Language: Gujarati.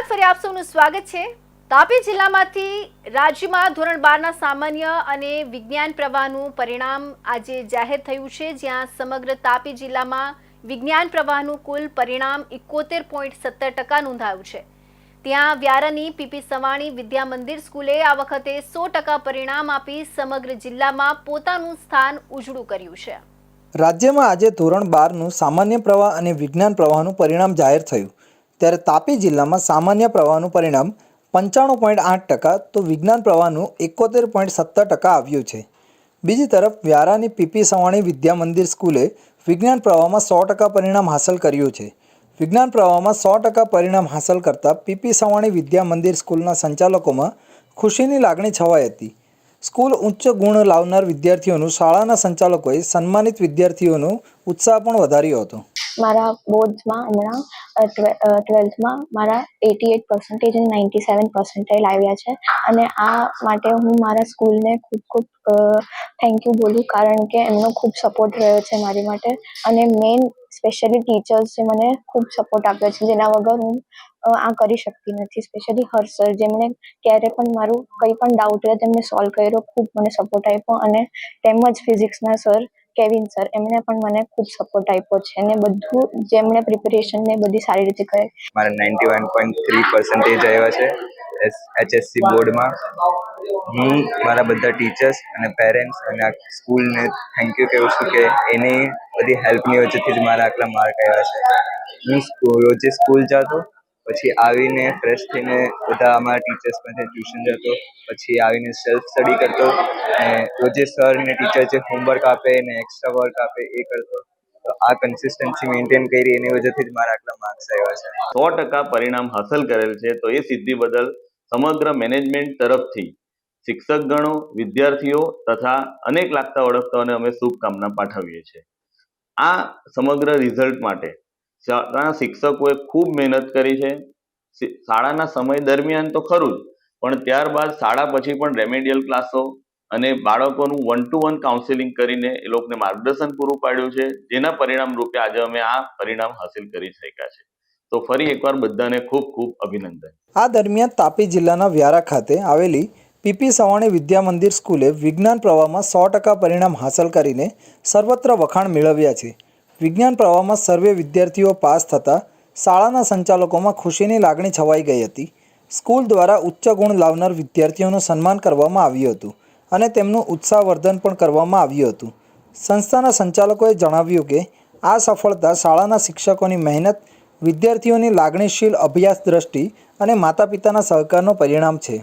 ફરી આપ સૌનું સ્વાગત છે। તાપી જિલ્લામાંથી રાજ્યમાં ધોરણ 12ના સામાન્ય અને વિજ્ઞાન પ્રવાહનું પરિણામ આજે જાહેર થયું છે, જ્યાં સમગ્ર તાપી જિલ્લામાં વિજ્ઞાન પ્રવાહનું કુલ પરિણામ 71.70% નોંધાયું છે। ત્યાં વ્યારાની પીપી સવાણી વિદ્યા મંદિર સ્કૂલે આ વખતે 100% પરિણામ આપી સમગ્ર જિલ્લામાં પોતાનું સ્થાન ઉજળું કર્યું છે। રાજ્યમાં આજે ધોરણ 12નું સામાન્ય પ્રવાહ અને વિજ્ઞાન પ્રવાહનું પરિણામ જાહેર થયું, ત્યારે તાપી જિલ્લામાં સામાન્ય પ્રવાહનું પરિણામ 95.8% તો વિજ્ઞાન પ્રવાહનું 71.70% આવ્યું છે। બીજી તરફ વ્યારાની પીપી સવાણી વિદ્યા મંદિર સ્કૂલે વિજ્ઞાન પ્રવાહમાં 100% પરિણામ હાંસલ કર્યું છે। વિજ્ઞાન પ્રવાહમાં 100% પરિણામ હાંસલ કરતા પીપી સવાણી વિદ્યા મંદિર સ્કૂલના સંચાલકોમાં ખુશીની લાગણી છવાઈ હતી। સ્કૂલ ઉચ્ચ ગુણ લાવનાર વિદ્યાર્થીઓનું શાળાના સંચાલકોએ સન્માનિત વિદ્યાર્થીઓનો ઉત્સાહ પણ વધાર્યો હતો। મારા બોર્ડ્સમાં હમણાં 12થમાં મારા 88% અને 97% આવ્યા છે, અને આ માટે હું મારા સ્કૂલને ખૂબ ખૂબ થેન્ક યુ બોલું, કારણ કે એમનો ખૂબ સપોર્ટ રહ્યો છે મારી માટે, અને મેઇન સ્પેશિયલી ટીચર્સે મને ખૂબ સપોર્ટ આપ્યો છે, જેના વગર હું આ કરી શકતી નથી। સ્પેશિયલી હર્ષ સર, જેમણે ક્યારે પણ મારું કંઈ પણ ડાઉટ હોય તેમને સોલ્વ કર્યો, ખૂબ મને સપોર્ટ આપ્યો, અને તેમજ ફિઝિક્સના સર કેવિન સર, એમણે પણ મને ખૂબ સપોર્ટ આપ્યો છે, અને બધું જેમણે પ્રિપેરેશન ને બધી સારી રીતે કરી। મારા 91.3% આવ્યા છે HSC બોર્ડમાં। હું મારા બધા ટીચર્સ અને પેરેન્ટ્સ અને આ સ્કૂલને થેન્ક યુ કહું છું કે એની બધી હેલ્પની વચ્ચેથી જ મારા આટલા માર્ક આવ્યા છે। હું રોજે સ્કૂલ જતો, પછી આવીને ફ્રેશ થઈને બધા અમારા ટીચર્સ પાસે ટ્યુશન જતો, પછી આવીને સેલ્ફ સ્ટડી કરતો, અને રોજે સર ને ટીચર જે હોમવર્ક આપે ને એક્સ્ટ્રા વર્ક આપે એ કરતો। તો આ કન્સિસ્ટન્સી મેન્ટેન કરી એની વજહથી જ મારા આટલા માર્ક્સ આવ્યા છે। 100% પરિણામ હાંસલ કરેલ છે, તો એ સિદ્ધિ બદલ સમગ્ર મેનેજમેન્ટ તરફથી શિક્ષકગણો, વિદ્યાર્થીઓ તથા અનેક લાગતા ઓળખતાઓને અમે શુભકામના પાઠવીએ છીએ। આ સમગ્ર રિઝલ્ટ માટે શાળાના શિક્ષકોએ ખૂબ મહેનત કરી છે। શાળાના સમય દરમિયાન તો ખરું જ, પણ ત્યારબાદ શાળા પછી પણ રેમેડિયલ ક્લાસો અને બાળકોનું 1-to-1 કાઉન્સેલિંગ કરીને એ લોકોને માર્ગદર્શન પૂરું પાડ્યું છે, જેના પરિણામ રૂપે આજે અમે આ પરિણામ હાંસલ કરી શક્યા છે। તો ફરી એકવાર બધાને ખૂબ ખૂબ અભિનંદન। આ દરમિયાન તાપી જિલ્લાના વ્યારા ખાતે આવેલી પીપી સવાણી વિદ્યા મંદિર સ્કૂલે વિજ્ઞાન પ્રવાહમાં 100% પરિણામ હાંસલ કરીને સર્વત્ર વખાણ મેળવ્યા છે। વિજ્ઞાન પ્રવાહમાં સર્વે વિદ્યાર્થીઓ પાસ થતાં શાળાના સંચાલકોમાં ખુશીની લાગણી છવાઈ ગઈ હતી। સ્કૂલ દ્વારા ઉચ્ચ ગુણ લાવનાર વિદ્યાર્થીઓનું સન્માન કરવામાં આવ્યું હતું અને તેમનું ઉત્સાહવર્ધન પણ કરવામાં આવ્યું હતું। સંસ્થાના સંચાલકોએ જણાવ્યું કે આ સફળતા શાળાના શિક્ષકોની મહેનત, વિદ્યાર્થીઓની લાગણીશીલ અભ્યાસ દ્રષ્ટિ અને માતા પિતાના સહકારનું પરિણામ છે।